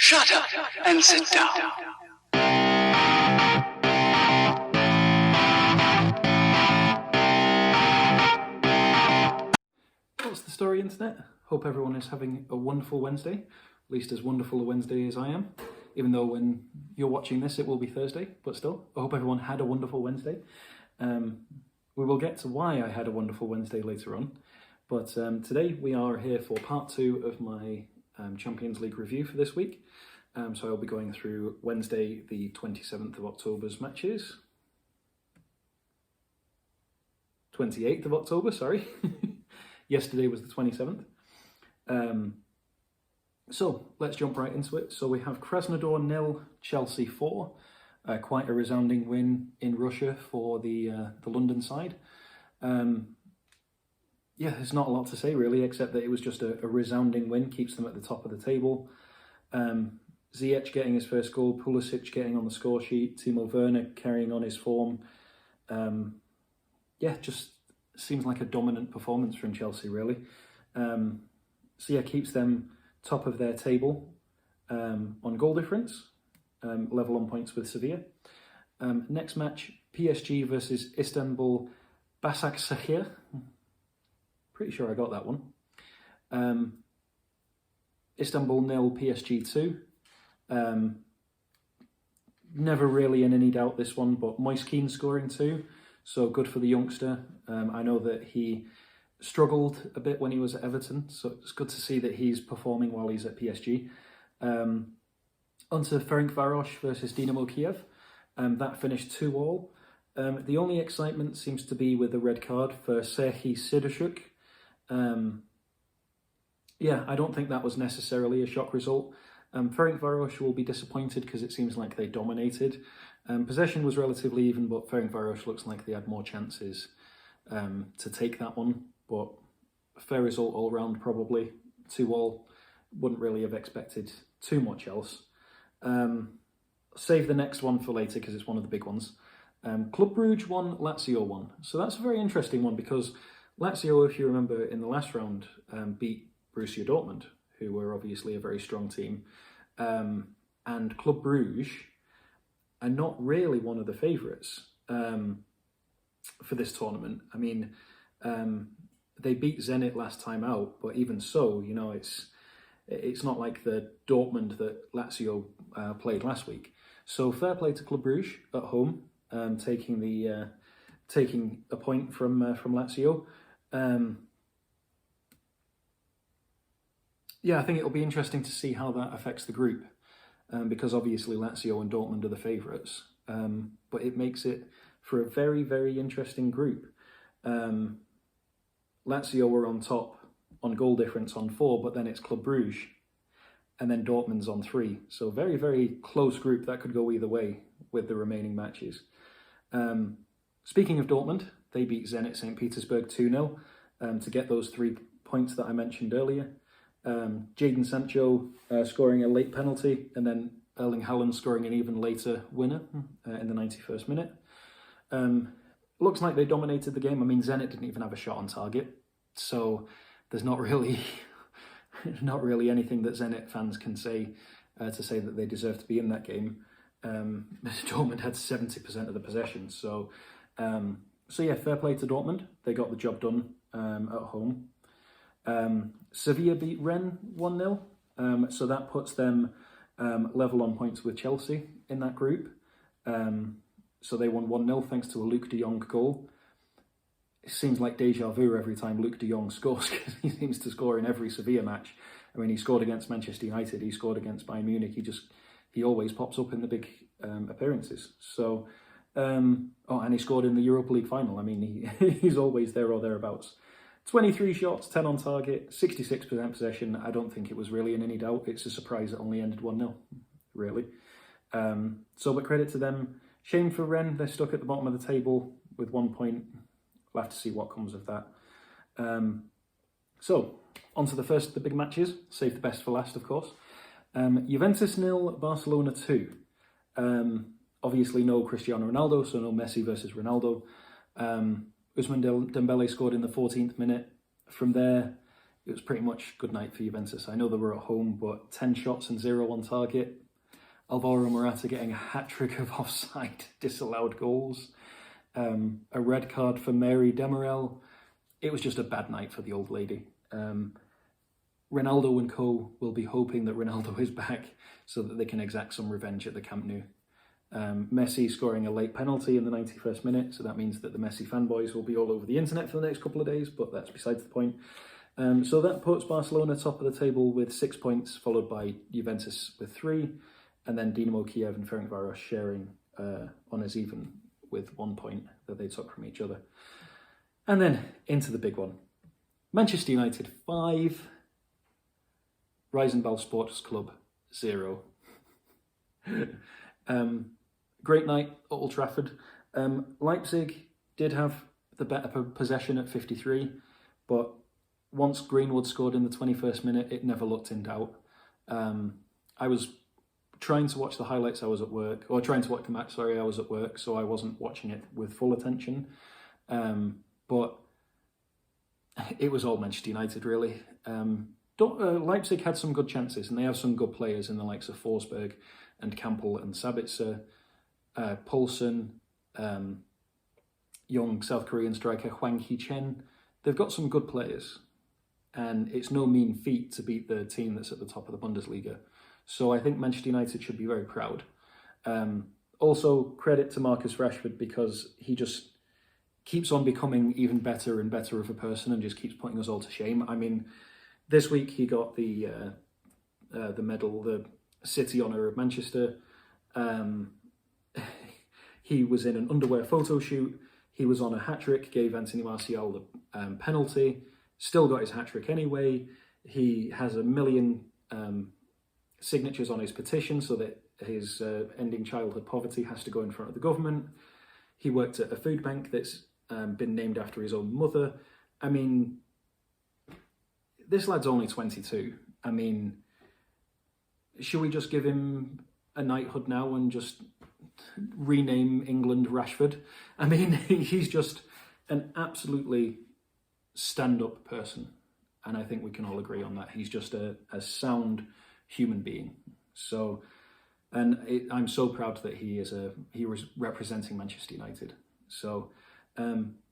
Shut up and sit down. What's the story, internet? Hope everyone is having a wonderful Wednesday, at least as wonderful a Wednesday as I am, even though when you're watching this it will be Thursday, but still, I hope everyone had a wonderful Wednesday. We will get to why I had a wonderful Wednesday later on, but today we are here for part 2 of my Champions League review for this week. So I'll be going through Wednesday the 27th of October's matches. 28th of October, sorry. Yesterday was the 27th. So let's jump right into it. So we have Krasnodar 0, Chelsea 4. Quite a resounding win in Russia for the London side. Yeah, there's not a lot to say really, except that it was just a resounding win, keeps them at the top of the table. Ziyech getting his first goal, Pulisic getting on the score sheet, Timo Werner carrying on his form. Yeah, just seems like a dominant performance from Chelsea, really. So yeah, keeps them top of their table on goal difference, level on points with Sevilla. Next match, PSG versus Istanbul Başakşehir. Pretty sure I got that one. Istanbul 0, PSG 2. Never really in any doubt this one, but Moise Kean scoring 2. So good for the youngster. I know that he struggled a bit when he was at Everton, so it's good to see that he's performing while he's at PSG. Onto Fenerbahce versus Dinamo Kiev. That finished 2-2. The only excitement seems to be with the red card for Serhii Sidorchuk. Yeah, I don't think that was necessarily a shock result. Fenerbahce will be disappointed because it seems like they dominated. Possession was relatively even, but Fenerbahce looks like they had more chances to take that one. But fair result all round, probably 2-2. Wouldn't really have expected too much else. Save the next one for later because it's one of the big ones. Club Brugge 1, Lazio 1. So that's a very interesting one because Lazio, if you remember, in the last round beat Borussia Dortmund, who were obviously a very strong team. And Club Brugge are not really one of the favourites for this tournament. I mean, they beat Zenit last time out, but even so, you know, it's not like the Dortmund that Lazio played last week. So fair play to Club Brugge at home, taking a point from Lazio. Yeah, I think it'll be interesting to see how that affects the group, because obviously Lazio and Dortmund are the favourites, but it makes it for a very, very interesting group. Lazio were on top on goal difference on 4, but then it's Club Brugge, and then Dortmund's on 3. So very, very close group that could go either way with the remaining matches. Speaking of Dortmund, they beat Zenit St. Petersburg 2-0 to get those 3 points that I mentioned earlier. Jadon Sancho scoring a late penalty, and then Erling Haaland scoring an even later winner in the 91st minute. Looks like they dominated the game. I mean, Zenit didn't even have a shot on target, so there's not really anything that Zenit fans can say to say that they deserve to be in that game. Dortmund had 70% of the possession, so yeah, fair play to Dortmund. They got the job done at home. Sevilla beat Rennes 1-0, so that puts them level on points with Chelsea in that group. So they won 1-0 thanks to a Luke de Jong goal. It seems like deja vu every time Luke de Jong scores because he seems to score in every Sevilla match. I mean, he scored against Manchester United, he scored against Bayern Munich, he always pops up in the big appearances. So, and he scored in the Europa League final. I mean, he's always there or thereabouts. 23 shots, 10 on target, 66% possession. I don't think it was really in any doubt. It's a surprise it only ended 1-0, really. But credit to them. Shame for Rennes, they're stuck at the bottom of the table with 1 point. We'll have to see what comes of that. So, on to the big matches. Save the best for last, of course. Juventus 0, Barcelona 2. Obviously no Cristiano Ronaldo, so no Messi versus Ronaldo. Ousmane Dembele scored in the 14th minute. From there, it was pretty much good night for Juventus. I know they were at home, but 10 shots and 0 on target. Alvaro Morata getting a hat-trick of offside disallowed goals. A red card for Mary Demirel. It was just a bad night for the old lady. Ronaldo and co will be hoping that Ronaldo is back so that they can exact some revenge at the Camp Nou. Messi scoring a late penalty in the 91st minute, so that means that the Messi fanboys will be all over the internet for the next couple of days, but that's besides the point. So that puts Barcelona top of the table with 6 points, followed by Juventus with 3, and then Dinamo Kiev and Fenerbahce sharing on as even with 1 point that they took from each other. And then into the big one. Manchester United 5, Reisenball Sports Club 0. Great night at Old Trafford. Leipzig did have the better possession at 53, but once Greenwood scored in the 21st minute, it never looked in doubt. I was trying to watch the highlights, I was at work, or trying to watch the match, sorry, I was at work, so I wasn't watching it with full attention. But it was all Manchester United, really. Leipzig had some good chances, and they have some good players in the likes of Forsberg and Campbell and Sabitzer, Poulsen, young South Korean striker Hwang Hee-chen. They've got some good players, and it's no mean feat to beat the team that's at the top of the Bundesliga. So I think Manchester United should be very proud. Also, credit to Marcus Rashford, because he just keeps on becoming even better and better of a person and just keeps putting us all to shame. I mean, this week he got the medal, the City Honour of Manchester. He was in an underwear photo shoot. He was on a hat-trick, gave Anthony Martial the penalty, still got his hat-trick anyway. He has 1 million signatures on his petition so that his ending childhood poverty has to go in front of the government. He worked at a food bank that's been named after his own mother. I mean, this lad's only 22. I mean, should we just give him a knighthood now and just rename England Rashford? I mean, he's just an absolutely stand-up person, and I think we can all agree on that. He's just a sound human being. So, and I'm so proud that he was representing Manchester United. So,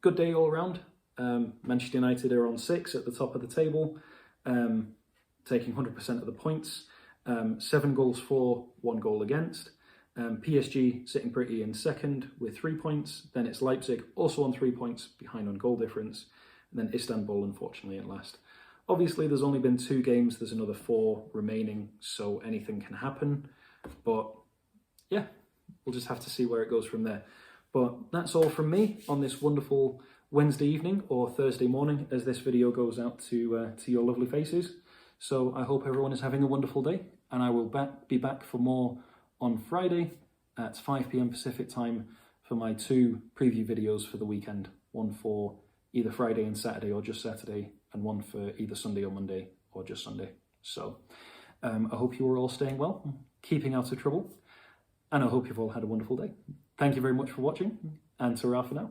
good day all around. Manchester United are on 6 at the top of the table, taking 100% of the points. 7 goals for, 1 goal against. PSG sitting pretty in second with 3 points. Then it's Leipzig, also on 3 points, behind on goal difference. And then Istanbul, unfortunately, at last. Obviously, there's only been 2 games. There's another 4 remaining, so anything can happen. But yeah, we'll just have to see where it goes from there. But that's all from me on this wonderful Wednesday evening or Thursday morning as this video goes out to your lovely faces. So I hope everyone is having a wonderful day, and I will be back for more on Friday at 5 PM Pacific time for my 2 preview videos for the weekend. One for either Friday and Saturday or just Saturday, and one for either Sunday or Monday or just Sunday. So I hope you are all staying well, keeping out of trouble, and I hope you've all had a wonderful day. Thank you very much for watching, and ta-ra for now.